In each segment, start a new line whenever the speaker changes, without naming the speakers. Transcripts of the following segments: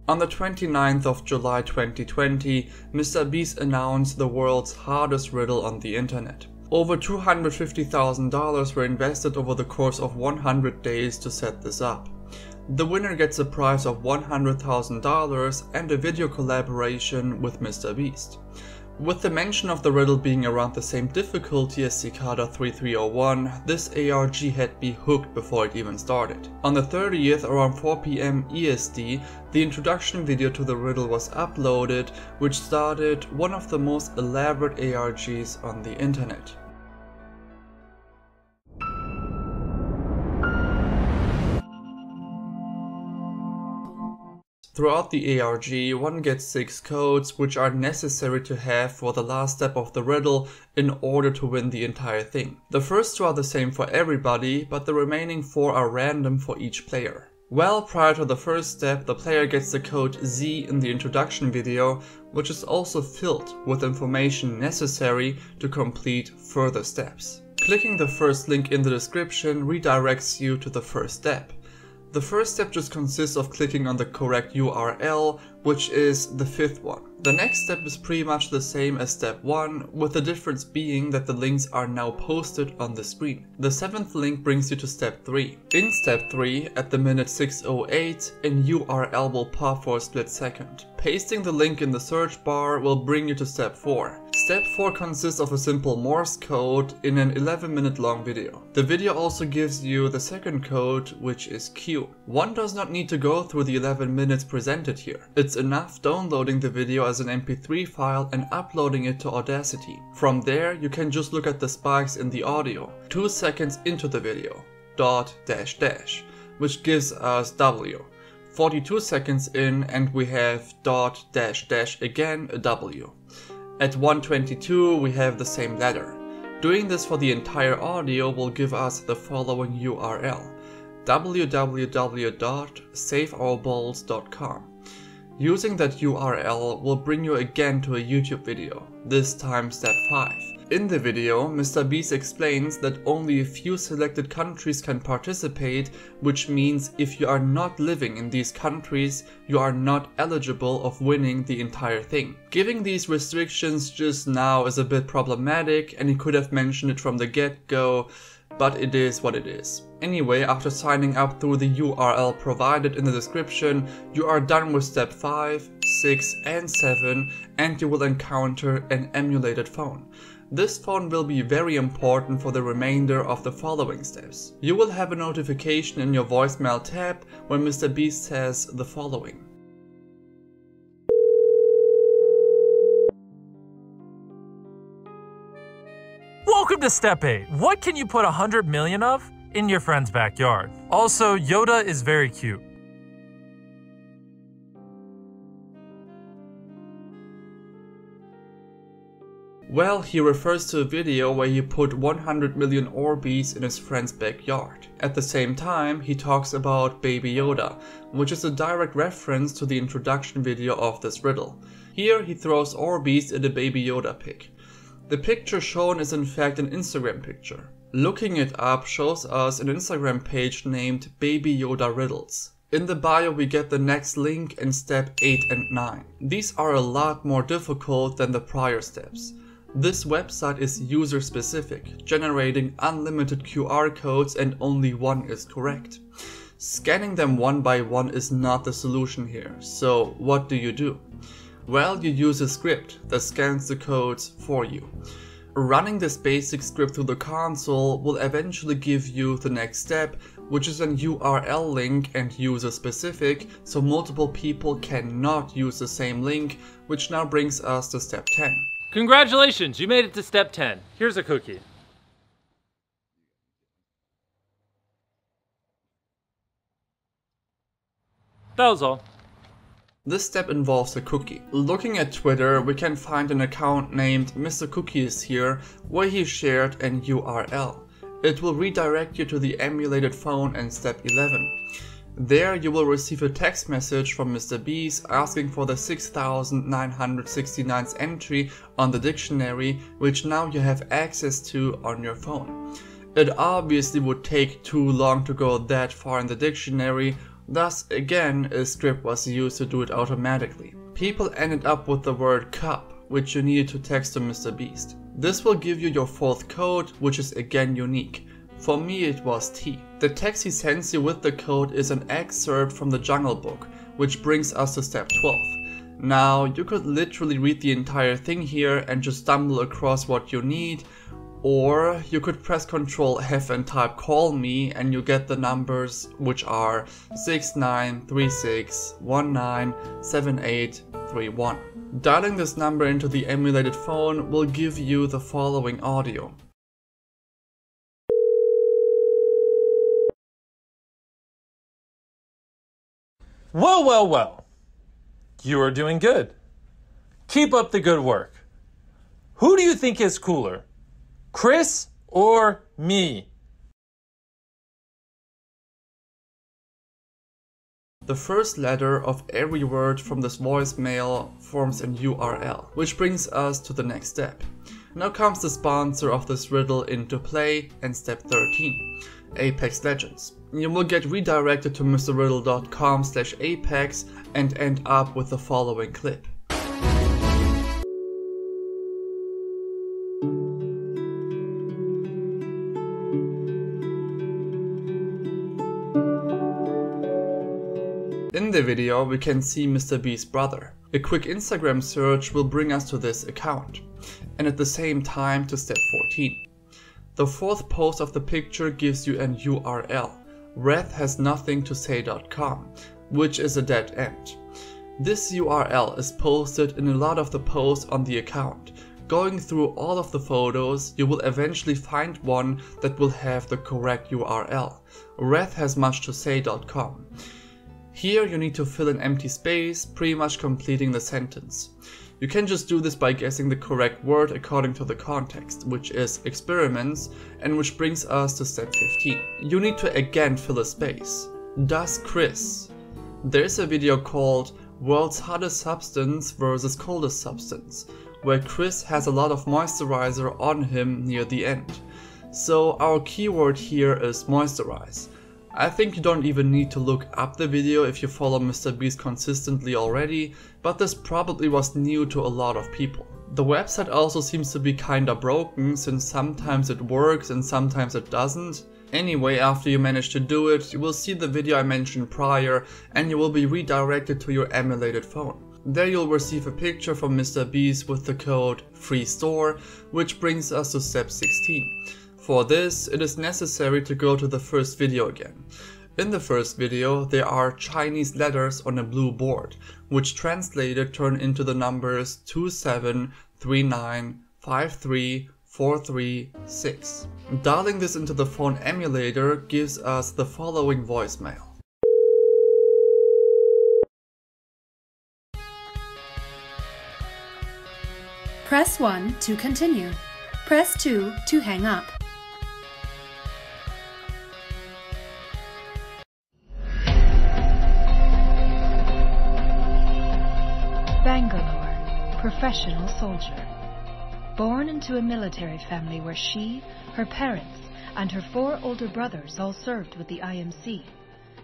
On the 29th of July 2020, MrBeast announced the world's hardest riddle on the internet. Over $250,000 were invested over the course of 100 days to set this up. The winner gets a prize of $100,000 and a video collaboration with MrBeast. With the mention of the riddle being around the same difficulty as Cicada 3301, this ARG had me hooked before it even started. On the 30th, around 4 PM EST, the introduction video to the riddle was uploaded, which started one of the most elaborate ARGs on the internet. Throughout the ARG, one gets 6 codes which are necessary to have for the last step of the riddle in order to win the entire thing. The first 2 are the same for everybody, but the remaining 4 are random for each player. Well, prior to the first step, the player gets the code Z in the introduction video, which is also filled with information necessary to complete further steps. Clicking the first link in the description redirects you to the first step. The first step just consists of clicking on the correct URL, which is the 5th one. The next step is pretty much the same as step 1, with the difference being that the links are now posted on the screen. The 7th link brings you to step 3. In step 3, at the minute 6:08, a URL will pop for a split second. Pasting the link in the search bar will bring you to step 4. Step 4 consists of a simple Morse code in an 11-minute long video. The video also gives you the second code, which is Q. One does not need to go through the 11 minutes presented here. It's enough downloading the video as an MP3 file and uploading it to Audacity. From there, you can just look at the spikes in the audio. 2 seconds into the video, ... which gives us W. 42 seconds in and we have ... again a W. At 1:22 we have the same letter. Doing this for the entire audio will give us the following URL: www.saveourballs.com. Using that URL will bring you again to a YouTube video, this time step 5. In the video, MrBeast explains that only a few selected countries can participate, which means if you are not living in these countries, you are not eligible of winning the entire thing. Giving these restrictions just now is a bit problematic, and he could have mentioned it from the get-go, but it is what it is. Anyway, after signing up through the URL provided in the description, you are done with step 5, 6 and 7, and you will encounter an emulated phone. This phone will be very important for the remainder of the following steps. You will have a notification in your voicemail tab when MrBeast says the following.
Welcome to step 8. What can you put 100 million of in your friend's backyard? Also, Yoda is very cute.
Well, he refers to a video where he put 100 million Orbeez in his friend's backyard. At the same time, he talks about Baby Yoda, which is a direct reference to the introduction video of this riddle. Here he throws Orbeez in a Baby Yoda pic. The picture shown is in fact an Instagram picture. Looking it up shows us an Instagram page named Baby Yoda Riddles. In the bio we get the next link in step 8 and 9. These are a lot more difficult than the prior steps. This website is user specific, generating unlimited QR codes and only one is correct. Scanning them one by one is not the solution here, so what do? Well, you use a script that scans the codes for you. Running this basic script through the console will eventually give you the next step, which is an URL link and user specific, so multiple people cannot use the same link, which now brings us to step 10.
Congratulations, you made it to step 10. Here's a cookie. That was all.
This step involves a cookie. Looking at Twitter, we can find an account named Mr. Cookie is here, where he shared an URL. It will redirect you to the emulated phone and step 11. There you will receive a text message from MrBeast asking for the 6969th entry on the dictionary, which now you have access to on your phone. It obviously would take too long to go that far in the dictionary, Thus, again, a script was used to do it automatically. People ended up with the word cup, which you needed to text to MrBeast. This will give you your 4th code, which is again unique. For me it was tea. The text he sends you with the code is an excerpt from the Jungle Book, which brings us to step 12. Now, you could literally read the entire thing here and just stumble across what you need, or you could press Ctrl F and type call me and you get the numbers, which are 6936197831. Dialing this number into the emulated phone will give you the following audio.
Well, well, well. You are doing good. Keep up the good work. Who do you think is cooler? Chris or me?
The first letter of every word from this voicemail forms an URL, which brings us to the next step. Now comes the sponsor of this riddle into play and step 13, Apex Legends. You will get redirected to mrriddle.com/apex and end up with the following clip. In the video we can see MrBeast's brother. A quick Instagram search will bring us to this account, and at the same time to step 14. The 4th post of the picture gives you an URL, wrathhasnothingtosay.com, which is a dead end. This URL is posted in a lot of the posts on the account. Going through all of the photos, you will eventually find one that will have the correct URL, wrathhasmuchtosay.com. Here you need to fill an empty space, pretty much completing the sentence. You can just do this by guessing the correct word according to the context, which is experiments, and which brings us to step 15. You need to again fill a space. Does Chris? There's a video called World's Hottest Substance versus Coldest Substance, where Chris has a lot of moisturizer on him near the end. So our keyword here is moisturize. I think you don't even need to look up the video if you follow MrBeast consistently already, but this probably was new to a lot of people. The website also seems to be kinda broken, since sometimes it works and sometimes it doesn't. Anyway, after you manage to do it, you will see the video I mentioned prior and you will be redirected to your emulated phone. There you'll receive a picture from MrBeast with the code FREESTORE, which brings us to step 16. For this, it is necessary to go to the first video again. In the first video, there are Chinese letters on a blue board, which translated turn into the numbers 273953436. Dialing this into the phone emulator gives us the following voicemail.
Press 1 to continue. Press 2 to hang up.
Bangalore, professional soldier. Born into a military family where she, her parents, and her 4 older brothers all served with the IMC,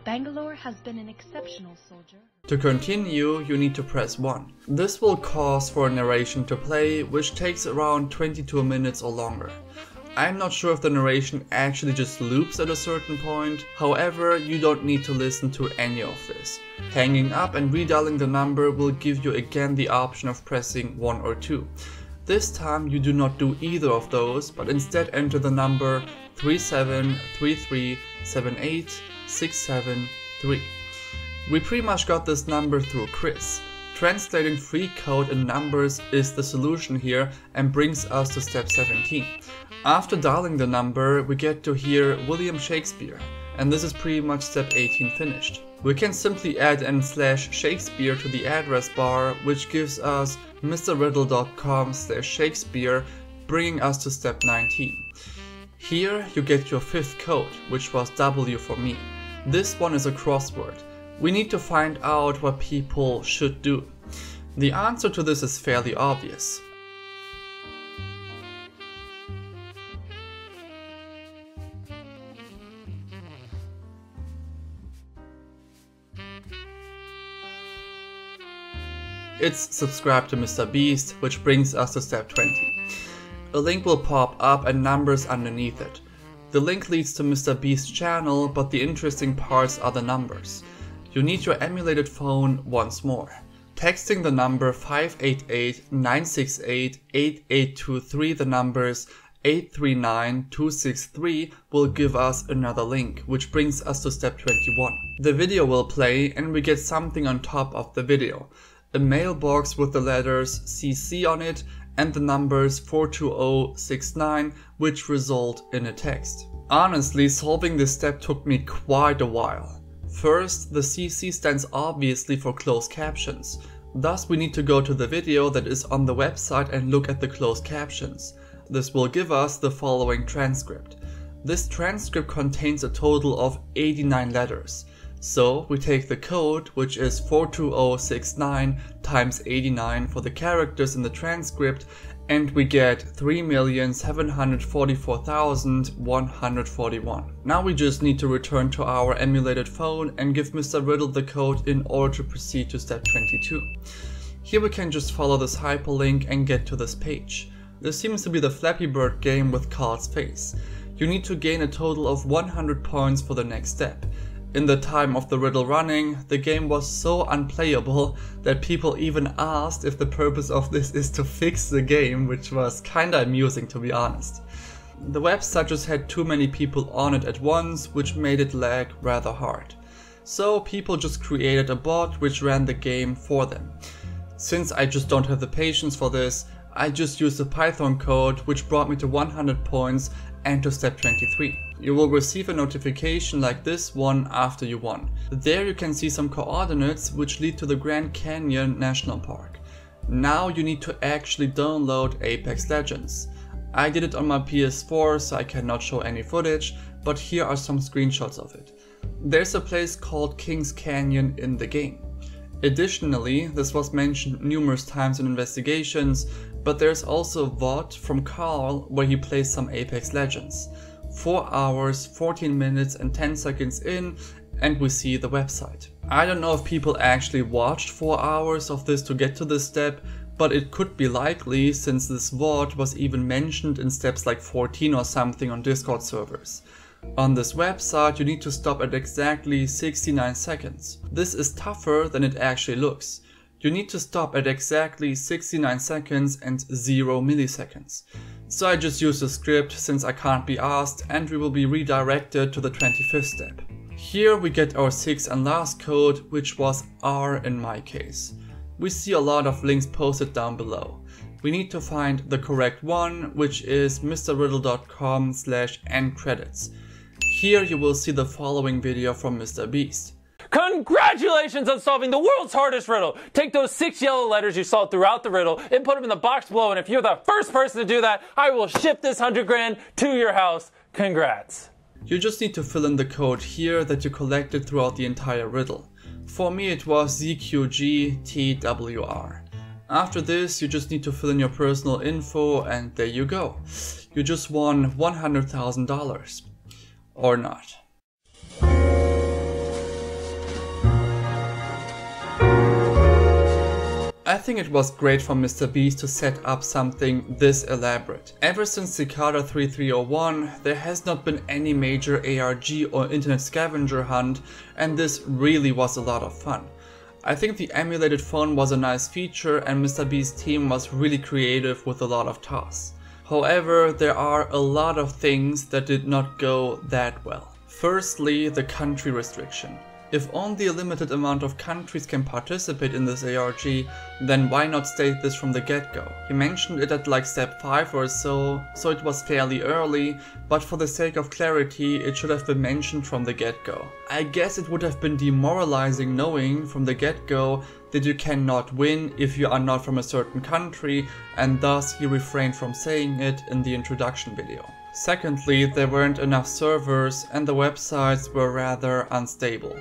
Bangalore has been an exceptional soldier.
To continue, you need to press 1. This will cause for a narration to play, which takes around 22 minutes or longer. I'm not sure if the narration actually just loops at a certain point, however, you don't need to listen to any of this. Hanging up and redialing the number will give you again the option of pressing 1 or 2. This time you do not do either of those, but instead enter the number 373378673. We pretty much got this number through Chris. Translating free code in numbers is the solution here and brings us to step 17. After dialing the number, we get to hear William Shakespeare, and this is pretty much step 18 finished. We can simply add n/Shakespeare to the address bar, which gives us mrriddle.com/Shakespeare, bringing us to step 19. Here you get your 5th code, which was W for me. This one is a crossword. We need to find out what people should do. The answer to this is fairly obvious. It's subscribe to MrBeast, which brings us to step 20. A link will pop up and numbers underneath it. The link leads to MrBeast's channel, but the interesting parts are the numbers. You need your emulated phone once more. Texting the number 588-968-8823 the numbers 839-263 will give us another link, which brings us to step 21. The video will play and we get something on top of the video. A mailbox with the letters CC on it and the numbers 42069, which result in a text. Honestly, solving this step took me quite a while. First, the CC stands obviously for closed captions. Thus, we need to go to the video that is on the website and look at the closed captions. This will give us the following transcript. This transcript contains a total of 89 letters. So we take the code, which is 42069 times 89 for the characters in the transcript, and we get 3,744,141. Now we just need to return to our emulated phone and give Mr. Riddle the code in order to proceed to step 22. Here we can just follow this hyperlink and get to this page. This seems to be the Flappy Bird game with Carl's face. You need to gain a total of 100 points for the next step. In the time of the riddle running, the game was so unplayable that people even asked if the purpose of this is to fix the game, which was kinda amusing to be honest. The website just had too many people on it at once, which made it lag rather hard. So people just created a bot which ran the game for them. Since I just don't have the patience for this, I just used a Python code which brought me to 100 points and to step 23. You will receive a notification like this one after you won. There you can see some coordinates which lead to the Grand Canyon National Park. Now you need to actually download Apex Legends. I did it on my PS4, so I cannot show any footage, but here are some screenshots of it. There's a place called Kings Canyon in the game. Additionally, this was mentioned numerous times in investigations, but there's also a VOD from Carl where he plays some Apex Legends. 4 hours, 14 minutes and 10 seconds in, and we see the website. I don't know if people actually watched 4 hours of this to get to this step, but it could be likely since this VOD was even mentioned in steps like 14 or something on Discord servers. On this website you need to stop at exactly 69 seconds. This is tougher than it actually looks. You need to stop at exactly 69 seconds and 0 milliseconds. So I just used a script since I can't be asked, and we will be redirected to the 25th step. Here we get our 6th and last code, which was R in my case. We see a lot of links posted down below. We need to find the correct one, which is mrriddle.com/endcredits. Here you will see the following video from MrBeast.
Congratulations on solving the world's hardest riddle! Take those 6 yellow letters you saw throughout the riddle and put them in the box below, and if you're the first person to do that, I will ship this 100 grand to your house. Congrats!
You just need to fill in the code here that you collected throughout the entire riddle. For me it was ZQGTWR. After this you just need to fill in your personal info and there you go. You just won $100,000. Or not. I think it was great for MrBeast to set up something this elaborate. Ever since Cicada 3301, there has not been any major ARG or internet scavenger hunt, and this really was a lot of fun. I think the emulated phone was a nice feature and MrBeast's team was really creative with a lot of tasks. However, there are a lot of things that did not go that well. Firstly, the country restriction. If only a limited amount of countries can participate in this ARG, then why not state this from the get-go? He mentioned it at like step 5 or so it was fairly early, but for the sake of clarity it should have been mentioned from the get-go. I guess it would have been demoralizing knowing from the get-go that you cannot win if you are not from a certain country, and thus he refrained from saying it in the introduction video. Secondly, there weren't enough servers and the websites were rather unstable.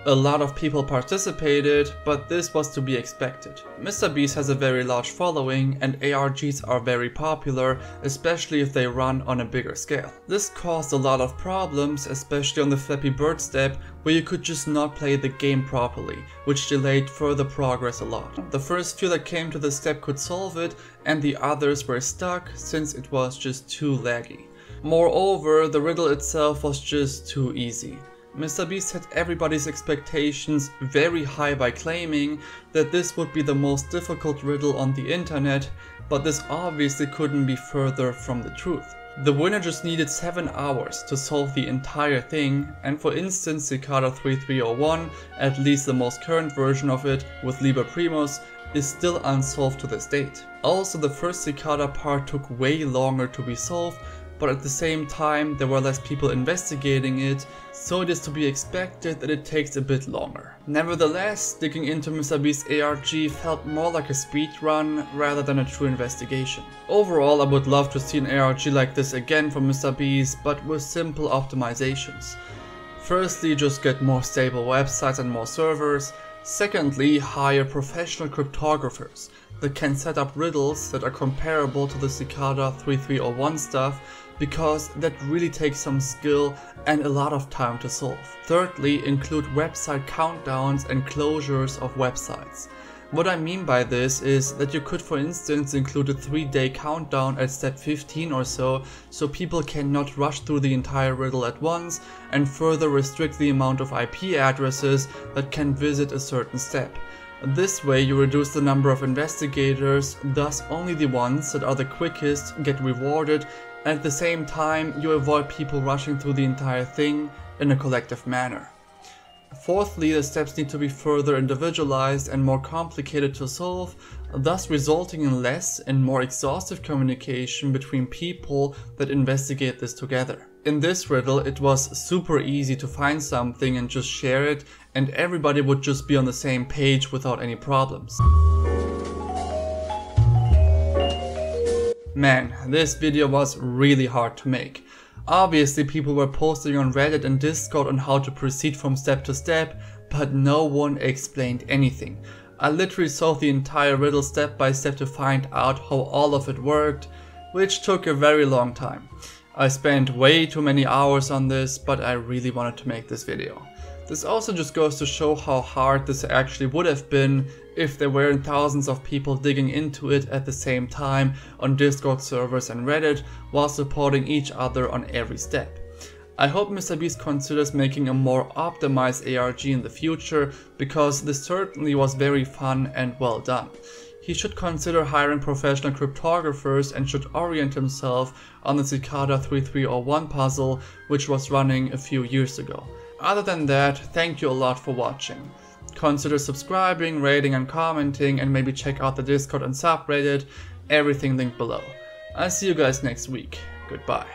A lot of people participated, but this was to be expected. MrBeast has a very large following and ARGs are very popular, especially if they run on a bigger scale. This caused a lot of problems, especially on the Flappy Bird step, where you could just not play the game properly, which delayed further progress a lot. The first few that came to the step could solve it, and the others were stuck since it was just too laggy. Moreover, the riddle itself was just too easy. MrBeast had everybody's expectations very high by claiming that this would be the most difficult riddle on the internet, but this obviously couldn't be further from the truth. The winner just needed 7 hours to solve the entire thing, and for instance Cicada 3301, at least the most current version of it with Liber Primus, is still unsolved to this date. Also, the first Cicada part took way longer to be solved, but at the same time there were less people investigating it, so it is to be expected that it takes a bit longer. Nevertheless, digging into MrBeast's ARG felt more like a speedrun rather than a true investigation. Overall, I would love to see an ARG like this again from MrBeast, but with simple optimizations. Firstly, just get more stable websites and more servers. Secondly, hire professional cryptographers that can set up riddles that are comparable to the Cicada 3301 stuff, because that really takes some skill and a lot of time to solve. Thirdly, include website countdowns and closures of websites. What I mean by this is that you could, for instance, include a 3-day countdown at step 15 or so people cannot rush through the entire riddle at once, and further restrict the amount of IP addresses that can visit a certain step. This way you reduce the number of investigators, thus only the ones that are the quickest get rewarded, and at the same time you avoid people rushing through the entire thing in a collective manner. Fourthly, the steps need to be further individualized and more complicated to solve, thus resulting in less and more exhaustive communication between people that investigate this together. In this riddle, it was super easy to find something and just share it, and everybody would just be on the same page without any problems. Man, this video was really hard to make. Obviously people were posting on Reddit and Discord on how to proceed from step to step, but no one explained anything. I literally solved the entire riddle step by step to find out how all of it worked, which took a very long time. I spent way too many hours on this, but I really wanted to make this video. This also just goes to show how hard this actually would have been if there weren't thousands of people digging into it at the same time on Discord servers and Reddit while supporting each other on every step. I hope MrBeast considers making a more optimized ARG in the future, because this certainly was very fun and well done. He should consider hiring professional cryptographers and should orient himself on the Cicada 3301 puzzle, which was running a few years ago. Other than that, thank you a lot for watching. Consider subscribing, rating and commenting, and maybe check out the Discord and subreddit, everything linked below. I'll see you guys next week. Goodbye.